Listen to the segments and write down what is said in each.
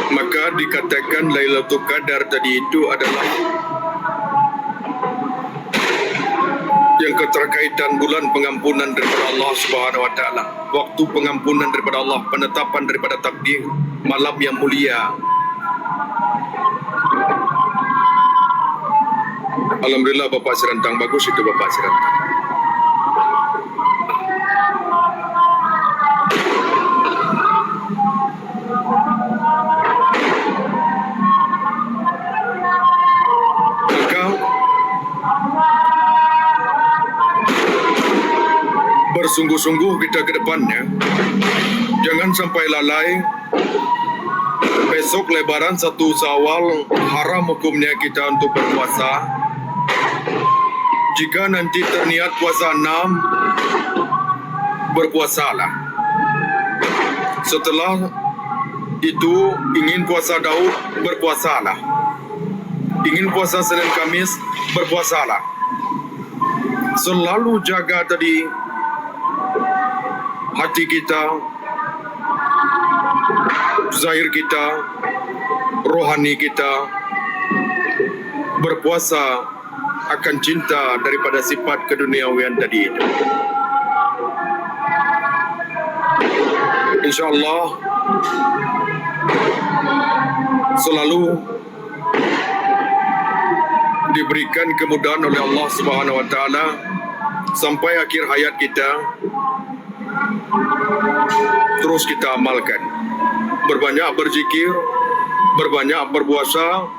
Maka dikatakan Lailatul Qadar tadi itu adalah yang keterkaitan bulan pengampunan daripada Allah Subhanahu wa taala, waktu pengampunan daripada Allah, penetapan daripada takdir, malam yang mulia. Alhamdulillah Bapak Serantang, bagus itu Bapak Serantang. Maka bersungguh-sungguh kita ke depannya, jangan sampai lalai. Besok Lebaran 1 Syawal, haram hukumnya kita untuk berpuasa. Jika nanti terniat puasa 6, berpuasalah. Setelah itu ingin puasa Daud, berpuasalah. Ingin puasa Senin Kamis, berpuasalah. Selalu jaga tadi hati kita, zahir kita, rohani kita. Berpuasa akan cinta daripada sifat keduniawian tadi itu. InsyaAllah selalu diberikan kemudahan oleh Allah Subhanahu wa taala sampai akhir hayat kita. Terus kita amalkan, berbanyak berzikir, berbanyak berpuasa,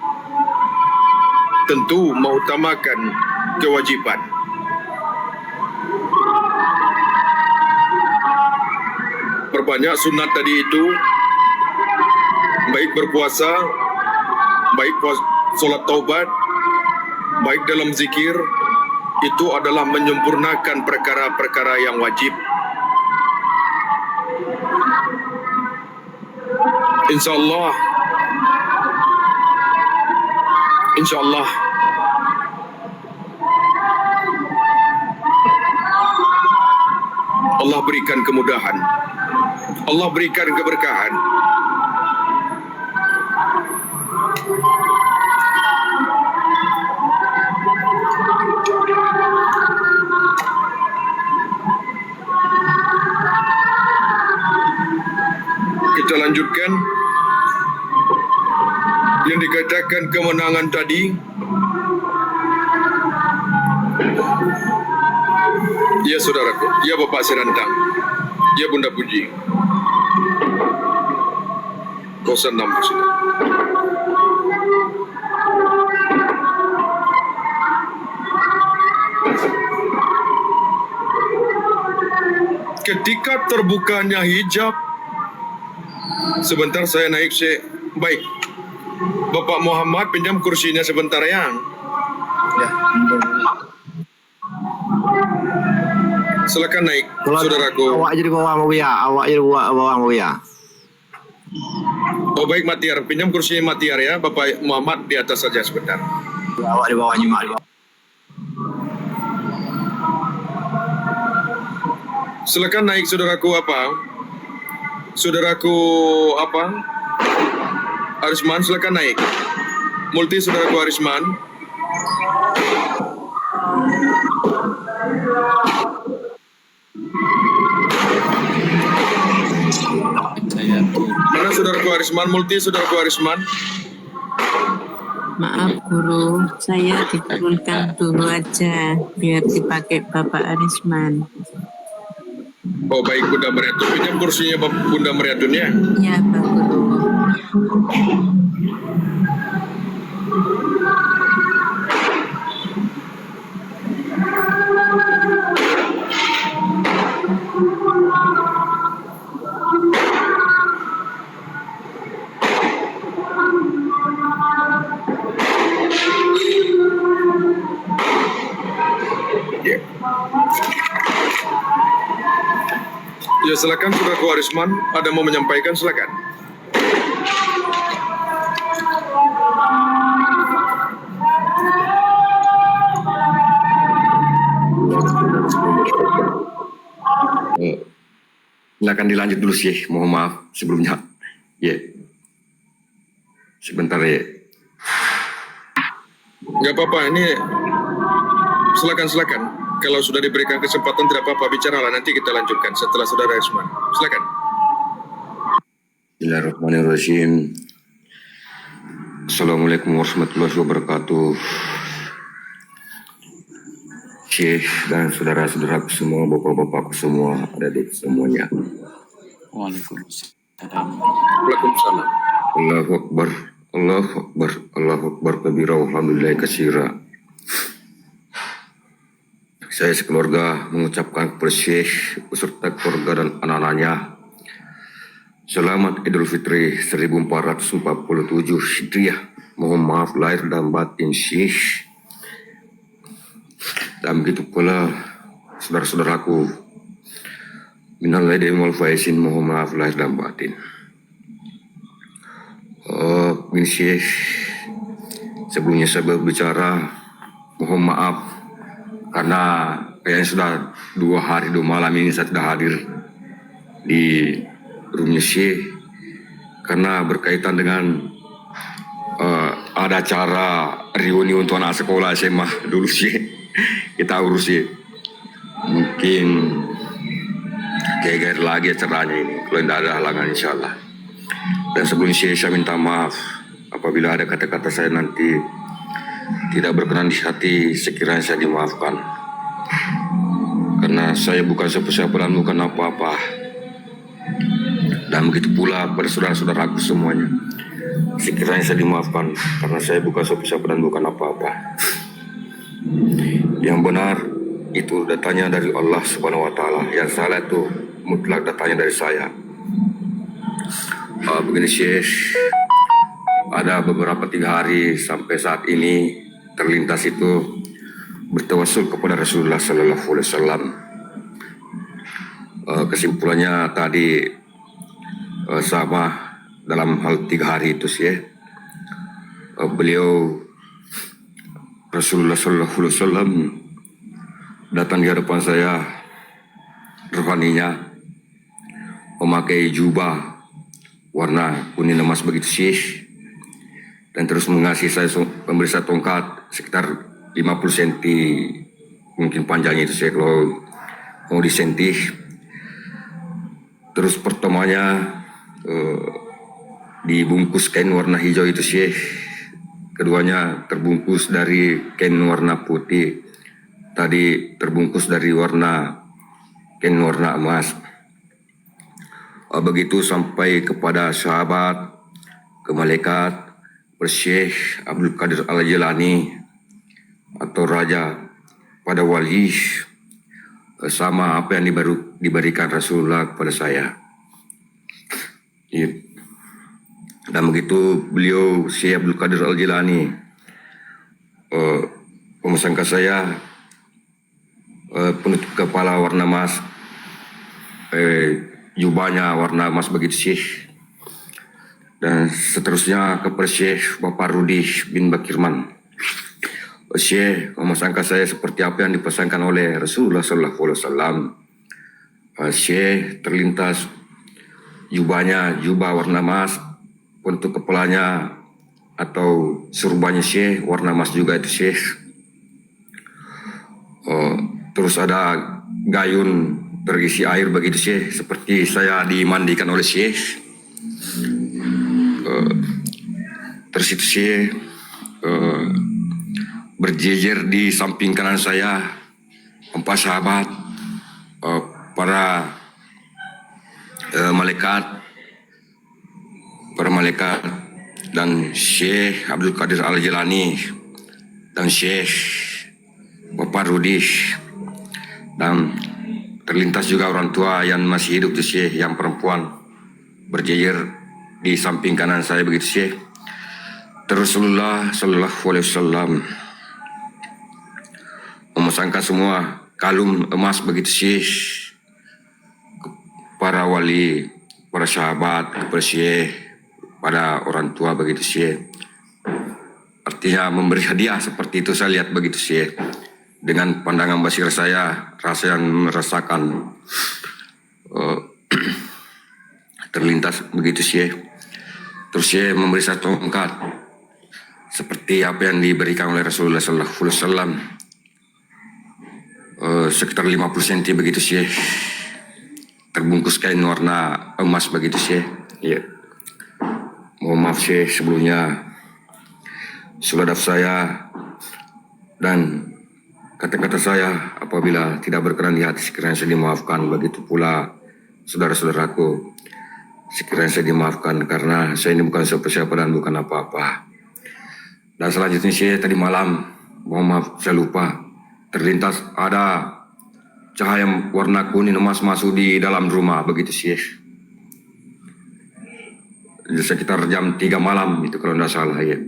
tentu mengutamakan kewajiban. Berbanyak sunat tadi itu, baik berpuasa, baik solat taubat, baik dalam zikir, itu adalah menyempurnakan perkara-perkara yang wajib. InsyaAllah Allah berikan kemudahan, Allah berikan keberkahan. Kita lanjutkan yang dikatakan kemenangan tadi. Ya saudaraku, ya Bapak Serantang, ya Bunda Puji. 06 sudah. Ketika terbukanya hijab, sebentar saya naik, baik. Bapak Muhammad pinjam kursinya sebentar ya. Silakan naik, saudaraku. Awak jadi bawah mau ya, Oh baik Matiar, pinjam kursinya Matiar ya. Bapak Muhammad di atas saja sebentar. Awak di bawah nyimak. Silakan naik saudaraku Arisman, silakan naik. Multi saudaraku Arisman. Mana saudaraku Arisman? Multi saudaraku Arisman. Maaf guru, saya diturunkan dulu aja biar dipakai Bapak Arisman. Oh baik Bunda Meriatun, pinjam kursinya Bunda Meriatun ya. Ya Pak Guru. Ya silakan saudaraku Arisman, ada mau menyampaikan silakan. Silakan dilanjut dulu sih, mohon maaf sebelumnya. Ya, sebentar ya. Nggak apa-apa, ini silakan. Kalau sudah diberikan kesempatan tidak apa-apa, bicaralah, nanti kita lanjutkan setelah Saudara Isman. Silakan. Bismillahirrahmanirrahim. Assalamualaikum warahmatullahi wabarakatuh. Syekh dan saudara-saudaraku semua, bapak-bapakku semua, adik-adik semuanya. Waalaikumsalam. Waalaikumsalam. Allahu Akbar, Allahu Akbar, Allahu Akbar kabira, alhamdulillah katsira. Saya sekeluarga mengucapkan kepada Syekh beserta keluarga dan anak-anaknya selamat Idul Fitri 1447 Hijriah. Mohon maaf lahir dan batin Syekh. Dan begitu pula saudara-saudaraku minal aidin wal faizin, mohon maaf lahir dan batin. Begini Syekh, sebelumnya saya berbicara mohon maaf karena kayaknya sudah 2 hari 2 malam ini saya tidak hadir di rumahnya Syekh karena berkaitan dengan ada acara reuni untuk anak sekolah SMA dulu Syekh. Kita urus sih, mungkin kayak lagi acaranya ini kalau tidak ada halangan insyaallah. Dan sebelumnya saya minta maaf apabila ada kata-kata saya nanti tidak berkenan di hati, sekiranya saya dimaafkan karena saya bukan siapa-siapa dan bukan apa-apa. Dan begitu pula pada saudara-saudaraku semuanya, sekiranya saya dimaafkan karena saya bukan siapa-siapa dan bukan apa-apa. Yang benar itu datanya dari Allah Subhanahu wa taala, yang salah itu mutlak datanya dari saya. Begini Syekh, ada beberapa 3 hari sampai saat ini terlintas itu bertawassul kepada Rasulullah Sallallahu Alaihi Wasallam. Kesimpulannya tadi sama dalam hal 3 hari itu Syekh. Beliau Rasulullah Sallallahu Alaihi Wasallam datang di hadapan saya, rohaninya memakai jubah warna kuning emas begitu Syekh, dan terus mengasih saya memberi saya tongkat sekitar 50 cm mungkin panjangnya itu Syekh kalau mau disentih. Terus pertamanya dibungkus kain warna hijau itu Syekh, keduanya terbungkus dari kain warna putih, tadi terbungkus dari kain warna emas. Begitu sampai kepada sahabat, ke malaikat, Syekh Abdul Qadir Al-Jilani atau raja pada wali, sama apa yang diberikan Rasulullah kepada saya. Dan begitu beliau Syekh Abdul Qadir Al-Jilani memesan ke saya penutup kepala warna emas, jubahnya warna emas begitu Syekh. Dan seterusnya kepada Syekh Bapak Rudi bin Bakirman. Syekh memesankan saya seperti apa yang dipesankan oleh Rasulullah Sallallahu Alaihi Wasallam. Syekh terlintas jubahnya, jubah warna emas, untuk kepalanya atau surbannya Syekh warna emas juga itu Syekh. Terus ada gayun terisi air begitu Syekh, seperti saya dimandikan oleh Syekh. Terus itu Syekh berjejer di samping kanan saya 4 sahabat, para malaikat dan Syekh Abdul Qadir Al-Jilani dan Syekh Bapak Rudi, dan terlintas juga orang tua yang masih hidup tuh Syekh, yang perempuan berjejer di samping kanan saya begitu Syekh. Terus Rasulullah Sallallahu Alaihi Wasallam memesankan semua kalung emas begitu Syekh, para wali, para sahabat, kepada Syekh, pada orang tua begitu Syekh. Artinya memberi hadiah seperti itu saya lihat begitu Syekh. dengan pandangan basir saya, rasa yang merasakan terlintas begitu Syekh. Terus Syekh memberi satu tongkat seperti apa yang diberikan oleh Rasulullah SAW, sekitar 50 cm begitu Syekh, terbungkus kain warna emas begitu Syekh. Ya. Mohon maaf Syekh sebelumnya saudara saya dan kata-kata saya apabila tidak berkenan di hati, sekiranya saya dimaafkan. Begitu pula saudara-saudaraku, sekiranya saya dimaafkan karena saya ini bukan siapa-siapa dan bukan apa-apa. Dan selanjutnya saya tadi malam, mohon maaf saya lupa, terlintas ada cahaya warna kuning emas masuk di dalam rumah begitu Syekh. Sekitar jam 3 malam itu kalau tidak salah ya.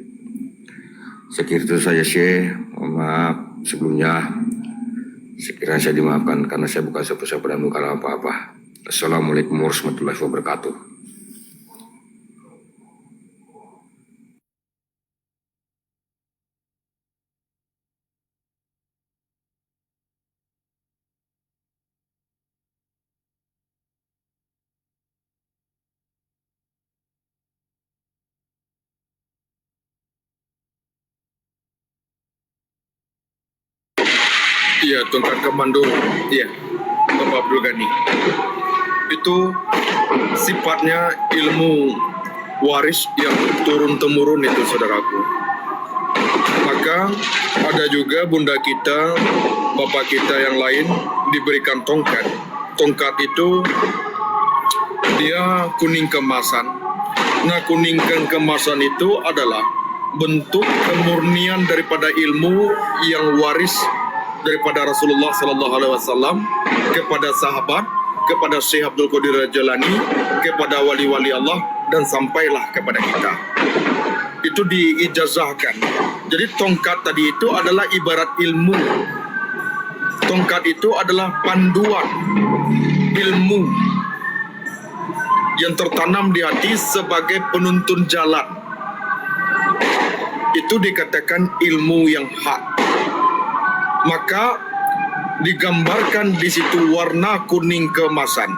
Sekiranya itu saya Syekh, mohon maaf sebelumnya, sekiranya saya dimaafkan karena saya bukan siapa-siapa dan bukan apa-apa. Assalamualaikum warahmatullahi wabarakatuh. Iya, tongkat komando. Iya, Bapak Abdul Ghani. Itu sifatnya ilmu waris yang turun-temurun itu, saudaraku. Maka ada juga bunda kita, bapak kita yang lain diberikan tongkat. Tongkat itu dia kuning kemasan. Nah, kuning kemasan itu adalah bentuk kemurnian daripada ilmu yang waris daripada Rasulullah Sallallahu Alaihi Wasallam kepada sahabat, kepada Syekh Abdul Qadir Jalani, kepada wali-wali Allah, dan sampailah kepada kita. Itu diijazahkan. Jadi tongkat tadi itu adalah ibarat ilmu. Tongkat itu adalah panduan ilmu yang tertanam di hati sebagai penuntun jalan. Itu dikatakan ilmu yang hak. Maka digambarkan di situ warna kuning keemasan.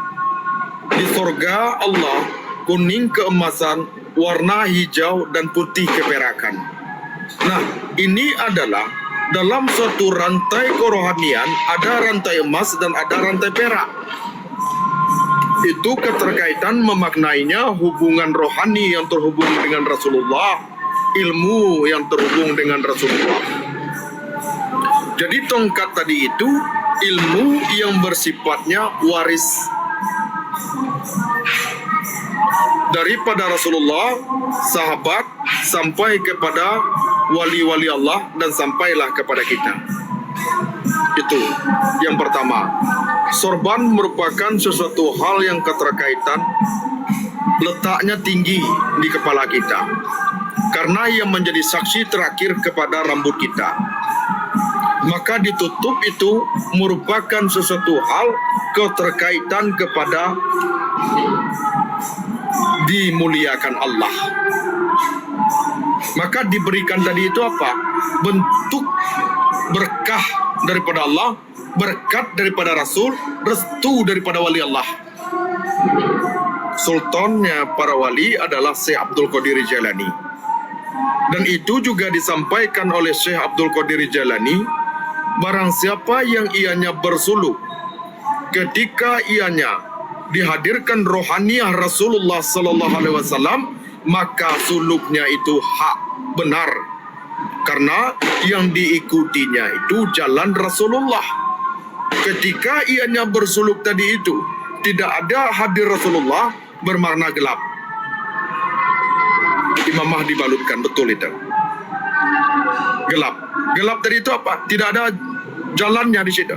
Di surga Allah kuning keemasan, warna hijau dan putih keperakan. Nah, ini adalah dalam suatu rantai kerohanian ada rantai emas dan ada rantai perak. Itu keterkaitan memaknainya hubungan rohani yang terhubung dengan Rasulullah, ilmu yang terhubung dengan Rasulullah. Jadi tongkat tadi itu ilmu yang bersifatnya waris daripada Rasulullah, sahabat, sampai kepada wali-wali Allah dan sampailah kepada kita. Itu yang pertama. Sorban merupakan sesuatu hal yang keterkaitan letaknya tinggi di kepala kita, karena yang menjadi saksi terakhir kepada rambut kita. Maka ditutup itu merupakan sesuatu hal keterkaitan kepada dimuliakan Allah. Maka diberikan tadi itu apa? Bentuk berkah daripada Allah, berkat daripada Rasul, restu daripada wali Allah. Sultannya para wali adalah Syekh Abdul Qadir Jalani. Dan itu juga disampaikan oleh Syekh Abdul Qadir Jalani, barang siapa yang ianya bersuluk ketika ianya dihadirkan rohaniah Rasulullah Sallallahu Alaihi Wasallam, maka suluknya itu hak, benar, karena yang diikutinya itu jalan Rasulullah. Ketika ianya bersuluk tadi itu tidak ada hadir Rasulullah, bermakna gelap. Imam Mahdi balutkan, betul itu. Gelap. Gelap tadi itu apa? Tidak ada jalannya di situ.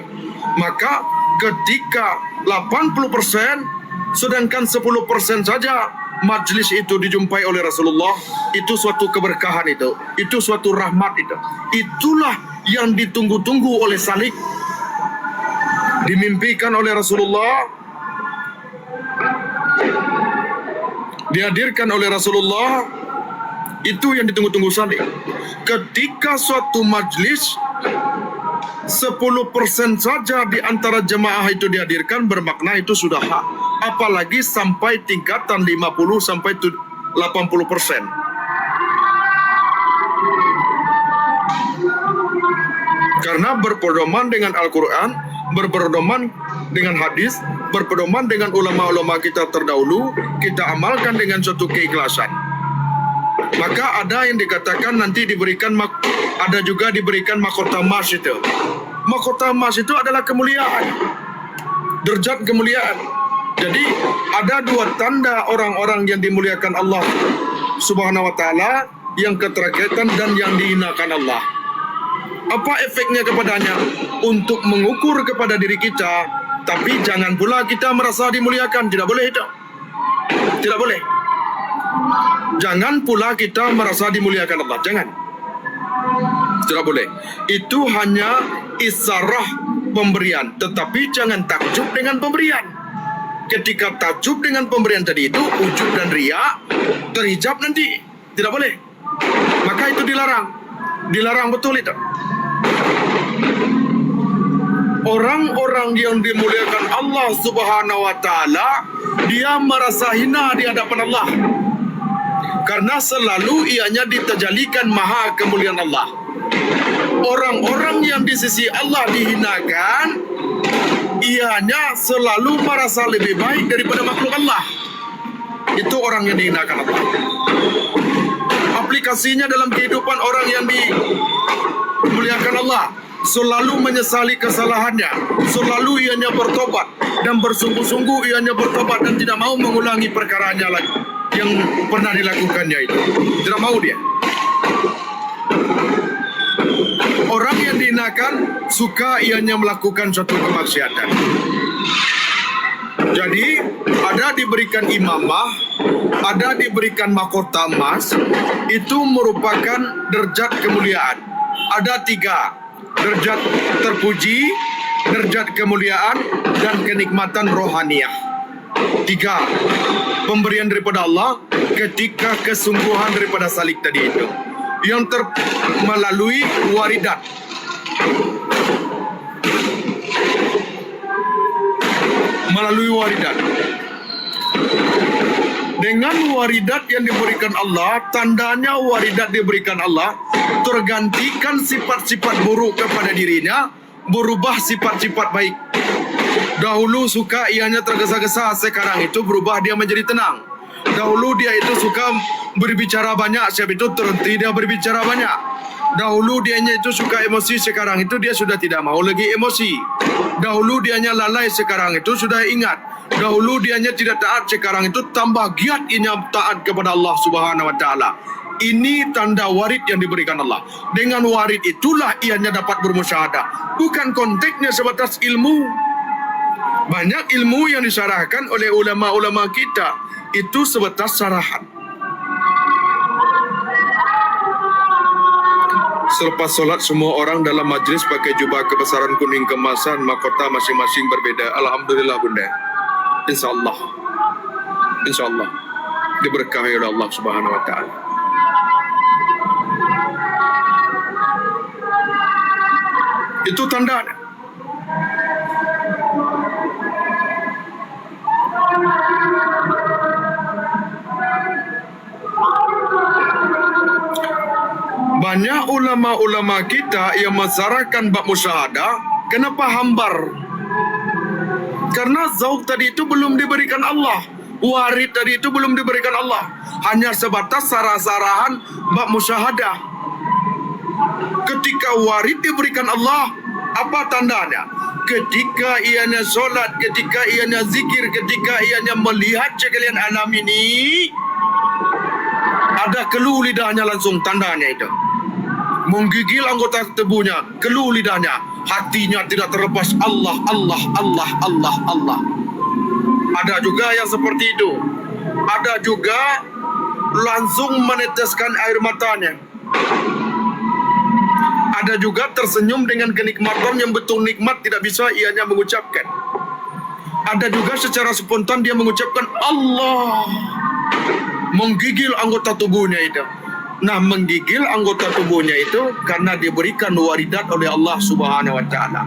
Maka ketika 80% sedangkan 10% saja majlis itu dijumpai oleh Rasulullah, itu suatu keberkahan itu. Itu suatu rahmat itu. Itulah yang ditunggu-tunggu oleh salik. Dimimpikan oleh Rasulullah, dihadirkan oleh Rasulullah, itu yang ditunggu-tunggu salik. Ketika suatu majlis 10% saja di antara jemaah itu dihadirkan bermakna itu sudah hak. Apalagi sampai tingkatan 50 sampai 80%. Karena berpedoman dengan Al-Quran, berpedoman dengan hadis, berpedoman dengan ulama-ulama kita terdahulu, kita amalkan dengan suatu keikhlasan. Maka ada yang dikatakan nanti diberikan, ada juga diberikan mahkota emas itu. Mahkota emas itu adalah kemuliaan, derajat kemuliaan. Jadi ada dua tanda orang-orang yang dimuliakan Allah Subhanahu wa Ta'ala, yang keterkaitan dan yang dihinakan Allah. Apa efeknya kepadanya? Untuk mengukur kepada diri kita, tapi jangan pula kita merasa dimuliakan. Tidak boleh itu. Tidak boleh. Jangan pula kita merasa dimuliakan Allah. Jangan. Tidak boleh. Itu hanya isarah pemberian. Tetapi jangan takjub dengan pemberian. Ketika takjub dengan pemberian tadi itu, ujub dan riya terhijab nanti. Tidak boleh. Maka itu dilarang. Dilarang betul itu. Orang-orang yang dimuliakan Allah Subhanahu wa Ta'ala, dia merasa hina di hadapan Allah. Karena selalu ianya ditajalikan maha kemuliaan Allah. Orang-orang yang di sisi Allah dihinakan, ianya selalu merasa lebih baik daripada makhluk Allah. Itu orang yang dihinakan Allah. Aplikasinya dalam kehidupan orang yang dimuliakan Allah, selalu menyesali kesalahannya, selalu ianya bertobat dan bersungguh-sungguh ianya bertobat dan tidak mau mengulangi perkaranya lagi yang pernah dilakukannya itu. Tidak mau dia. Orang yang dihinakan suka ianya melakukan suatu kemaksiatan. Jadi ada diberikan imamah, ada diberikan mahkota emas, itu merupakan derajat kemuliaan. Ada 3, derajat terpuji, derajat kemuliaan, dan kenikmatan rohaniah. 3, pemberian daripada Allah ketika kesungguhan daripada salik tadi itu, yang melalui waridat. Melalui waridat. Dengan waridat yang diberikan Allah, tandanya waridat diberikan Allah, tergantikan sifat-sifat buruk kepada dirinya, berubah sifat-sifat baik. Dahulu suka ianya tergesa-gesa, sekarang itu berubah dia menjadi tenang. Dahulu dia itu suka berbicara banyak, siap itu terhenti dia berbicara banyak. Dahulu dianya itu suka emosi, sekarang itu dia sudah tidak mau lagi emosi. Dahulu dianya lalai, sekarang itu sudah ingat. Dahulu dianya tidak taat, sekarang itu tambah giat ianya taat kepada Allah Subhanahu wa Ta'ala. Ini tanda warid yang diberikan Allah. Dengan warid itulah ianya dapat bermusyahadah. Bukan konteksnya sebatas ilmu. Banyak ilmu yang disyarahkan oleh ulama-ulama kita, itu sebatas syarahan. Selepas solat, semua orang dalam majlis pakai jubah kebesaran kuning kemasan, mahkota masing-masing berbeda. Alhamdulillah bunda. InsyaAllah. InsyaAllah. Diberkahi oleh Allah Subhanahu wa Ta'ala. Itu tandanya. Banyak ulama-ulama kita yang mensyaratkan bab musyahadah, kenapa hambar? Karena zauq tadi itu belum diberikan Allah, warid tadi itu belum diberikan Allah, hanya sebatas sarah-sarahan bab musyahadah. Ketika warid diberikan Allah, apa tandanya? Ketika ianya solat, ketika ianya zikir, ketika ianya melihat sekalian alam ini, ada keluh lidahnya langsung, tandanya itu. Menggigil anggota tubuhnya, keluh lidahnya, hatinya tidak terlepas Allah, Allah, Allah, Allah, Allah. Ada juga yang seperti itu. Ada juga langsung meneteskan air matanya. Ada juga tersenyum dengan kenikmatan yang betul nikmat, tidak bisa ianya mengucapkan. Ada juga secara spontan dia mengucapkan Allah. Menggigil anggota tubuhnya itu. Nah, menggigil anggota tubuhnya itu karena diberikan waridat oleh Allah Subhanahu wa taala.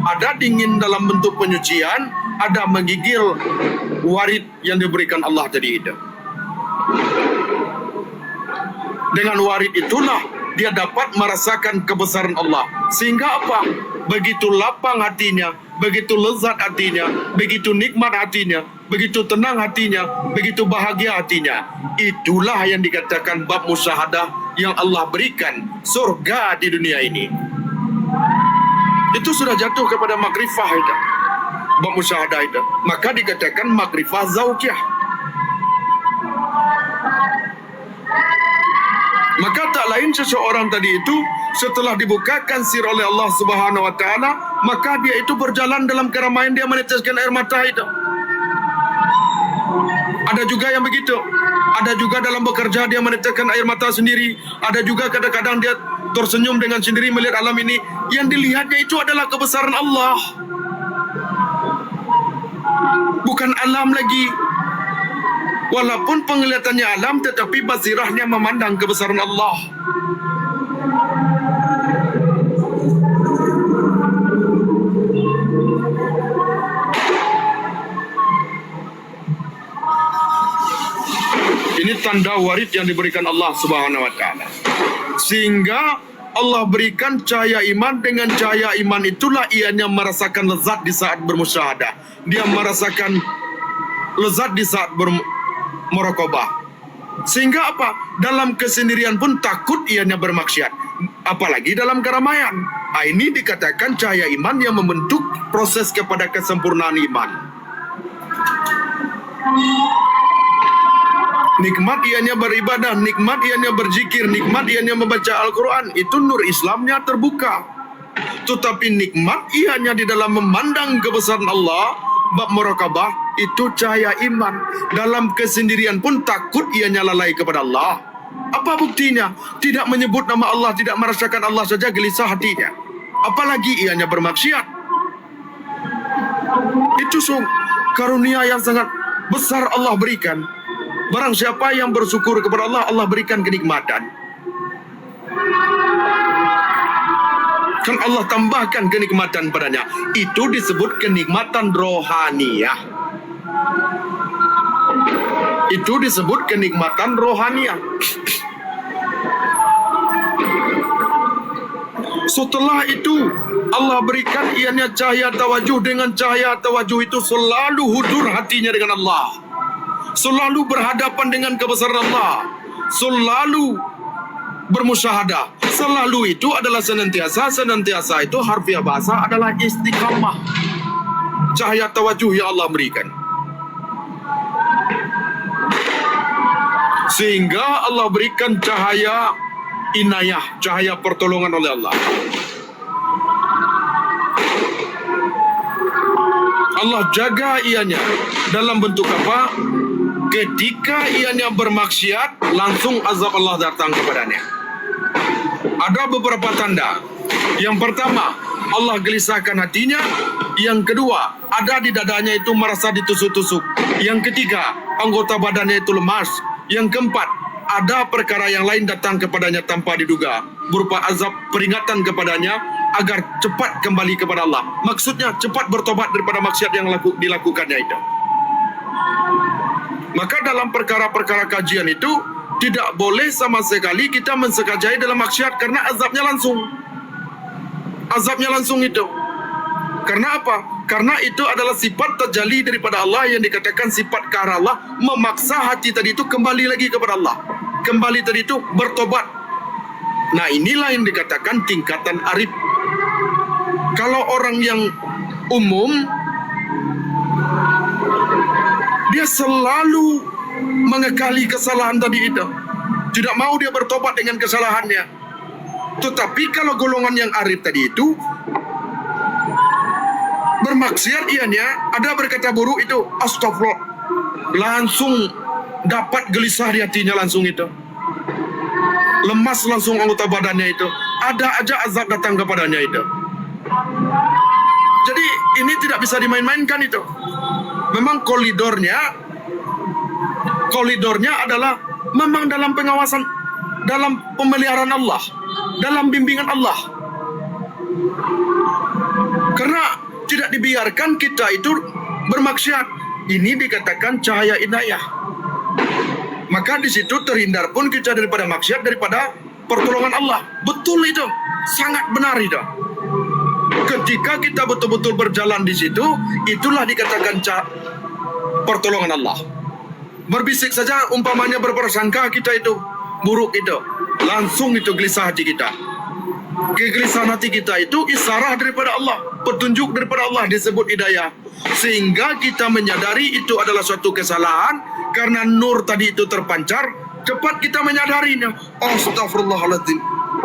Ada dingin dalam bentuk penyucian, ada menggigil warid yang diberikan Allah tadi itu. Dengan warid itulah dia dapat merasakan kebesaran Allah. Sehingga apa? Begitu lapang hatinya, begitu lezat hatinya, begitu nikmat hatinya, begitu tenang hatinya, begitu bahagia hatinya. Itulah yang dikatakan bab musyahadah yang Allah berikan surga di dunia ini. Itu sudah jatuh kepada makrifah itu. Bab musyahadah itu. Maka dikatakan makrifah zaujiyah. Maka tak lain seseorang tadi itu setelah dibukakan sir oleh Allah Subhanahu wa taala, maka dia itu berjalan dalam keramaian, dia meneteskan air mata itu. Ada juga yang begitu. Ada juga dalam bekerja dia meneteskan air mata sendiri. Ada juga kadang-kadang dia tersenyum dengan sendiri melihat alam ini. Yang dilihatnya itu adalah kebesaran Allah. Bukan alam lagi. Walaupun penglihatannya alam, tetapi basirahnya memandang kebesaran Allah. Ini tanda warid yang diberikan Allah Subhanahu wa taala. Sehingga Allah berikan cahaya iman. Dengan cahaya iman itulah ianya merasakan lezat di saat bermusyahadah. Dia merasakan lezat di saat muraqabah. Sehingga apa? Dalam kesendirian pun takut ianya bermaksiat. Apalagi dalam keramaian. Ini dikatakan cahaya iman yang membentuk proses kepada kesempurnaan iman. Nikmat ianya beribadah, nikmat ianya berzikir, nikmat ianya membaca Al-Quran. Itu nur Islamnya terbuka. Tetapi nikmat ianya di dalam memandang kebesaran Allah, bab muraqabah, itu cahaya iman. Dalam kesendirian pun takut ianya lalai kepada Allah. Apa buktinya? Tidak menyebut nama Allah, tidak merasakan Allah saja gelisah hatinya. Apalagi ianya bermaksiat. Itu karunia yang sangat besar Allah berikan. Barang siapa yang bersyukur kepada Allah, Allah berikan kenikmatan. Kan Allah tambahkan kenikmatan padanya. Itu disebut kenikmatan rohaniyah. Itu disebut kenikmatan rohaniyah. Setelah itu Allah berikan ianya cahaya tawajuh. Dengan cahaya tawajuh itu selalu hudur hatinya dengan Allah. Selalu berhadapan dengan kebesaran Allah. Selalu bermusyahadah. Selalu itu adalah senantiasa. Senantiasa itu harfiah bahasa adalah istiqamah. Cahaya tawajuh yang Allah berikan. Sehingga Allah berikan cahaya inayah, cahaya pertolongan oleh Allah. Allah jaga ianya dalam bentuk apa? Ketika ianya bermaksiat, langsung azab Allah datang kepadanya. Ada beberapa tanda. Yang pertama, Allah gelisahkan hatinya. Yang kedua, ada di dadanya itu merasa ditusuk-tusuk. Yang ketiga, anggota badannya itu lemas. Yang keempat, ada perkara yang lain datang kepadanya tanpa diduga, berupa azab peringatan kepadanya agar cepat kembali kepada Allah. Maksudnya cepat bertobat daripada maksiat yang dilakukannya itu. Maka dalam perkara-perkara kajian itu tidak boleh sama sekali kita mensekajai dalam maksiat, karena azabnya langsung. Azabnya langsung itu. Karena apa? Karena itu adalah sifat terjali daripada Allah yang dikatakan sifat kahar Allah, memaksa hati tadi itu kembali lagi kepada Allah. Kembali tadi itu bertobat. Nah, inilah yang dikatakan tingkatan arif. Kalau orang yang umum, dia selalu mengekali kesalahan tadi itu. Tidak mau dia bertobat dengan kesalahannya. Tetapi kalau golongan yang arif tadi itu bermaksiat ianya, ada berkata buruk itu, astagfirullah, langsung dapat gelisah di hatinya langsung itu. Lemas langsung anggota badannya itu. Ada aja azab datang kepadanya itu. Jadi ini tidak bisa dimain-mainkan itu. Memang koridornya adalah memang dalam pengawasan dalam pemeliharaan Allah, dalam bimbingan Allah. Karena tidak dibiarkan kita itu bermaksiat. Ini dikatakan cahaya inayah. Maka di situ terhindar pun kita daripada maksiat, daripada pertolongan Allah. Betul itu, sangat benar itu. Ketika kita betul-betul berjalan di situ, itulah dikatakan pertolongan Allah. Berbisik saja umpamanya berprasangka kita itu buruk itu, langsung itu gelisah hati kita. Kegelisahan hati kita itu isyarat daripada Allah, petunjuk daripada Allah, disebut hidayah. Sehingga kita menyadari itu adalah suatu kesalahan. Karena nur tadi itu terpancar, cepat kita menyadarinya. Astagfirullahaladzim.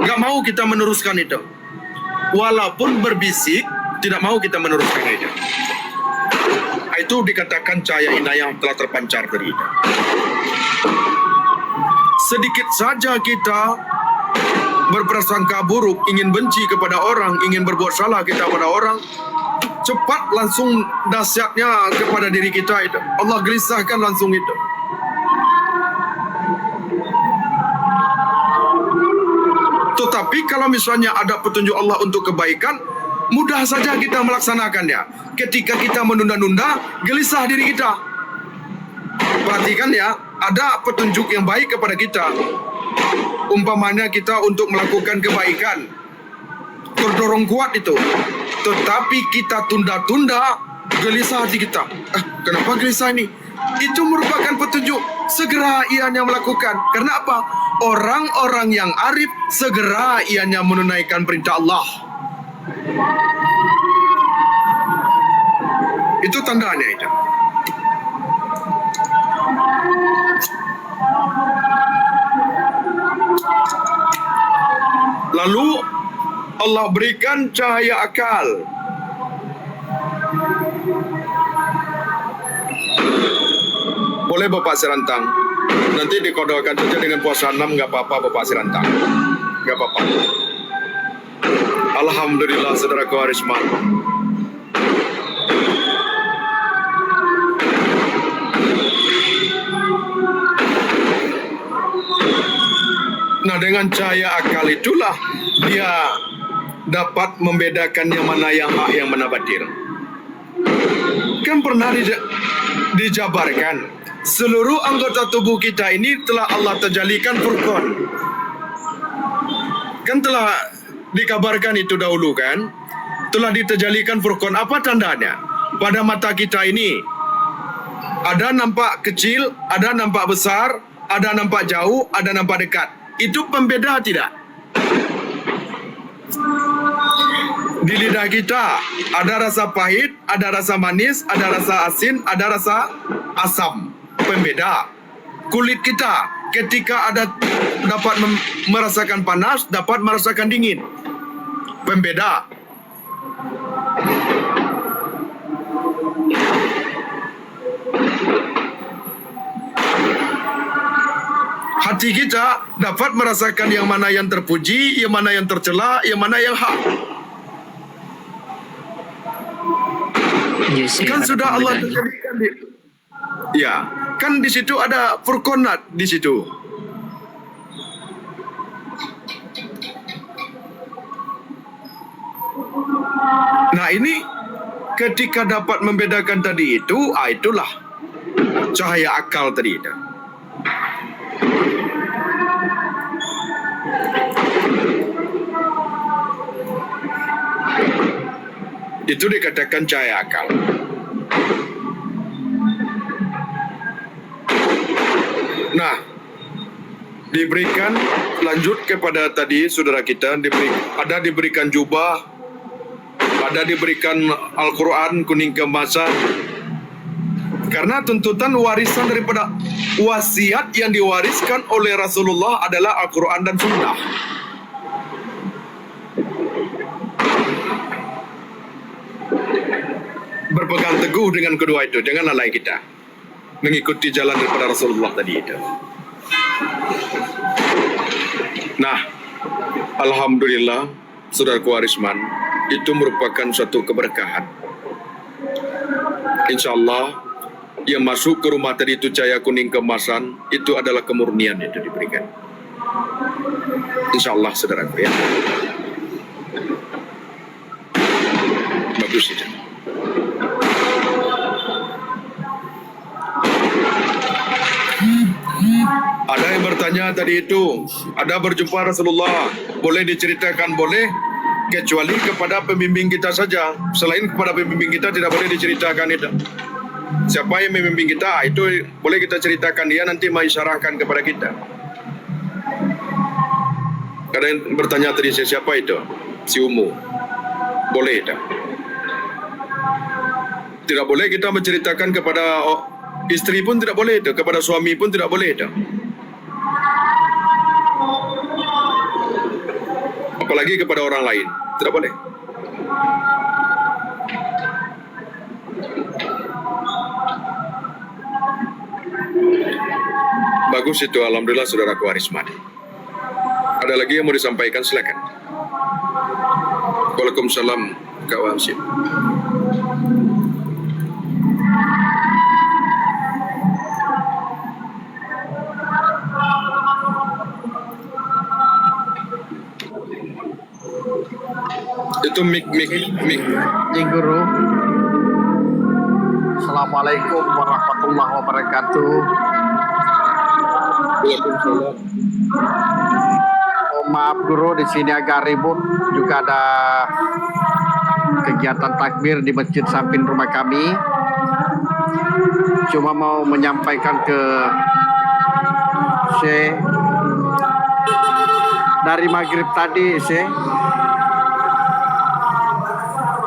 Gak mau kita meneruskan itu. Walaupun berbisik, tidak mau kita meneruskan itu. Itu dikatakan cahaya inayah telah terpancar dari itu. Sedikit saja kita berprasangka buruk, ingin benci kepada orang, ingin berbuat salah kita pada orang, cepat langsung dahsyatnya kepada diri kita itu. Allah gelisahkan langsung itu. Tetapi kalau misalnya ada petunjuk Allah untuk kebaikan, mudah saja kita melaksanakannya. Ketika kita menunda-nunda, gelisah diri kita. Perhatikan ya, ada petunjuk yang baik kepada kita. Umpamanya kita untuk melakukan kebaikan, terdorong kuat itu. Tetapi kita tunda-tunda, gelisah hati kita. Kenapa gelisah ini? Itu merupakan petunjuk. Segera ianya melakukan. Karena apa? Orang-orang yang arif, segera ianya menunaikan perintah Allah. Itu tandanya itu. Lalu Allah berikan cahaya akal. Boleh Bapak Sirantang, nanti dikodokan saja dengan puasa 6, nggak apa-apa Bapak Sirantang, nggak apa-apa. Alhamdulillah saudaraku Harisman. Nah, dengan cahaya akal itulah dia dapat membedakan yang mana yang hak, yang mana batil. Kan pernah dijabarkan, seluruh anggota tubuh kita ini telah Allah terjalikan Furqan. Kan telah dikabarkan itu dahulu kan, telah diterjalikan Furqan. Apa tandanya? Pada mata kita ini ada nampak kecil, ada nampak besar, ada nampak jauh, ada nampak dekat. Itu pembeda tidak? Di lidah kita ada rasa pahit, ada rasa manis, ada rasa asin, ada rasa asam. Pembeda. Kulit kita ketika ada dapat merasakan panas, dapat merasakan dingin. Pembeda. Hati kita dapat merasakan yang mana yang terpuji, yang mana yang tercela, yang mana yang hak. Kan sudah Allah terjadikan di... Ya, kan di situ ada furqanat di situ. Nah, ini ketika dapat membedakan tadi itu, itulah cahaya akal tadi itu. Itu dikatakan cahaya akal. Nah, diberikan lanjut kepada tadi saudara kita, diberikan jubah, ada diberikan Al-Quran kuning keemasan. Karena tuntutan warisan daripada wasiat yang diwariskan oleh Rasulullah adalah Al-Quran dan Sunnah. Berpegang teguh dengan kedua itu, jangan lalai kita mengikuti jalan daripada Rasulullah tadi itu. Nah, alhamdulillah saudaraku Harisman, itu merupakan suatu keberkahan. InsyaAllah yang masuk ke rumah tadi itu cahaya kuning keemasan, itu adalah kemurnian itu diberikan. InsyaAllah saudaraku ya. Bagus itu. Ada yang bertanya tadi itu, ada berjumpa Rasulullah, boleh diceritakan? Boleh, kecuali kepada pembimbing kita saja. Selain kepada pembimbing kita tidak boleh diceritakan itu. Siapa yang membimbing kita, itu boleh kita ceritakan, dia nanti mengisyarahkan kepada kita. Ada yang bertanya tadi, siapa itu? Si Umu. Boleh tak? Tidak boleh kita menceritakan kepada istri pun tidak boleh itu, kepada suami pun tidak boleh itu. Apalagi kepada orang lain, tidak boleh. Bagus itu, alhamdulillah saudaraku Arisman. Ada lagi yang mau disampaikan, silakan. Waalaikumsalam, Kak Wamsi. Itu mik. Ji Guru. Assalamualaikum warahmatullahi wabarakatuh. Waalaikumsalam. Oh, maaf Guru, di sini agak ribut. Juga ada kegiatan takbir di masjid samping rumah kami. Cuma mau menyampaikan ke Syekh dari maghrib tadi, Syekh.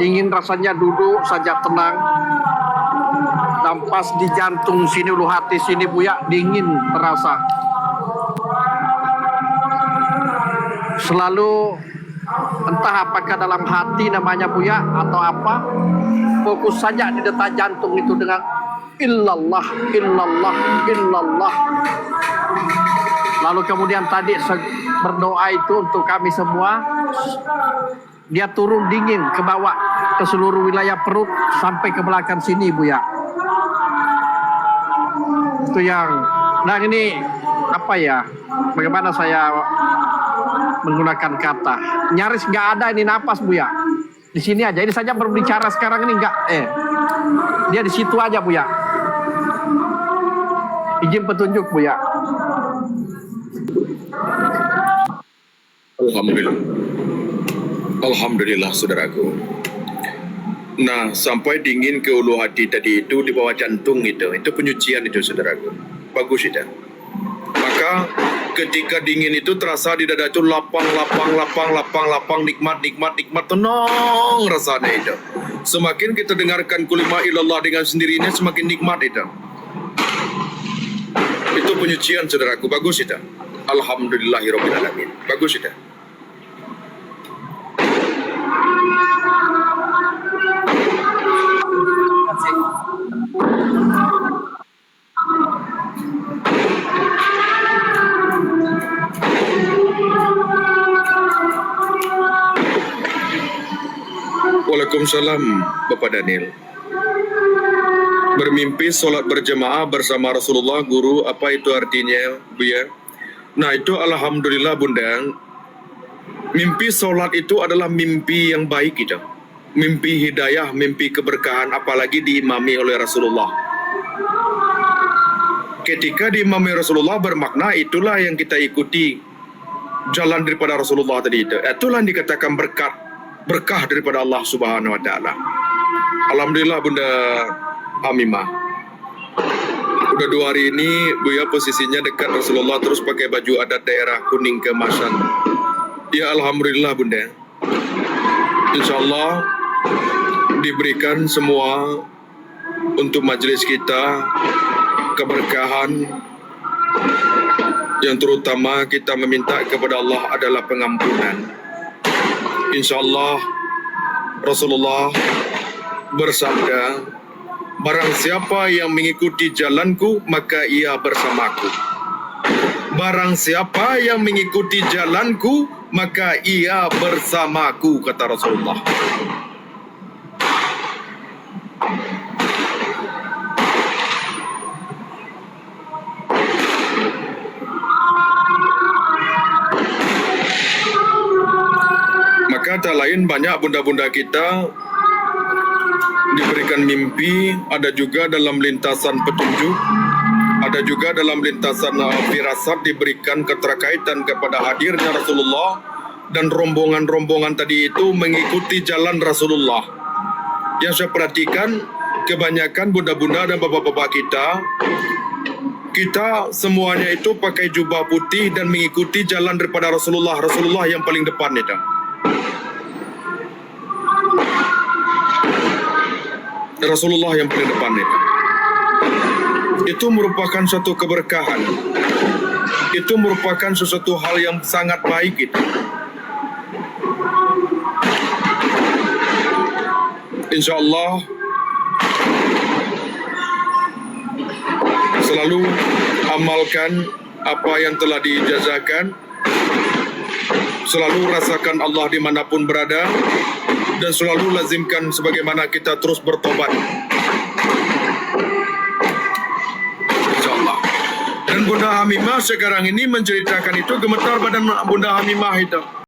Ingin rasanya duduk saja tenang. Dan pas di jantung sini, ulu hati sini Buya, dingin terasa. Selalu entah apakah dalam hati namanya Buya atau apa, fokus saja di detak jantung itu dengan illallah, illallah, illallah. Lalu kemudian tadi berdoa itu untuk kami semua, dia turun dingin ke bawah, ke seluruh wilayah perut sampai ke belakang sini Buya. Itu yang, nah ini apa ya, bagaimana saya menggunakan kata, nyaris nggak ada ini napas Buya. Di sini aja, ini saja berbicara sekarang ini nggak, dia di situ aja Buya. Izin petunjuk Buya. Alhamdulillah. Alhamdulillah saudaraku. Nah, sampai dingin ke ulu hati tadi itu di bawah jantung itu penyucian itu saudaraku. Bagus itu. Maka ketika dingin itu terasa di dada itu lapang, nikmat, tenang rasanya itu. Semakin kita dengarkan kulimah ilallah dengan sendirinya semakin nikmat itu. Itu penyucian saudaraku, bagus itu. Alhamdulillahirabbil alamin. Bagus itu. Waalaikumsalam Bapak Daniel. Bermimpi sholat berjamaah bersama Rasulullah, Guru, apa itu artinya, Bu ya? Nah itu alhamdulillah Bunda. Mimpi sholat itu adalah mimpi yang baik itu. Mimpi hidayah, mimpi keberkahan, apalagi diimami oleh Rasulullah. Ketika diimami Rasulullah bermakna itulah yang kita ikuti. Jalan daripada Rasulullah tadi itu. Itulah yang dikatakan berkah daripada Allah Subhanahu wa taala. Alhamdulillah Bunda Hamimah. Udah 2 hari ini Buya posisinya dekat Rasulullah, terus pakai baju adat daerah kuning keemasan. Ya alhamdulillah Bunda. Insyaallah diberikan semua untuk majelis kita keberkahan, yang terutama kita meminta kepada Allah adalah pengampunan. Insyaallah Rasulullah bersabda, barang siapa yang mengikuti jalanku maka ia bersamaku. Barang siapa yang mengikuti jalanku maka ia bersamaku, kata Rasulullah. lain banyak bunda-bunda kita diberikan mimpi, ada juga dalam lintasan petunjuk, ada juga dalam lintasan firasat diberikan keterkaitan kepada hadirnya Rasulullah, dan rombongan-rombongan tadi itu mengikuti jalan Rasulullah. Yang saya perhatikan, kebanyakan bunda-bunda dan bapak-bapak kita semuanya itu pakai jubah putih dan mengikuti jalan daripada Rasulullah. Rasulullah yang paling depan itu. Rasulullah yang paling depan itu. Itu merupakan suatu keberkahan. Itu merupakan sesuatu hal yang sangat baik itu. InsyaAllah selalu amalkan apa yang telah diijazakan, selalu rasakan Allah dimanapun berada, dan selalu lazimkan sebagaimana kita terus bertobat. InsyaAllah. Dan Bunda Hamimah sekarang ini menceritakan itu, gemetar badan Bunda Hamimah itu.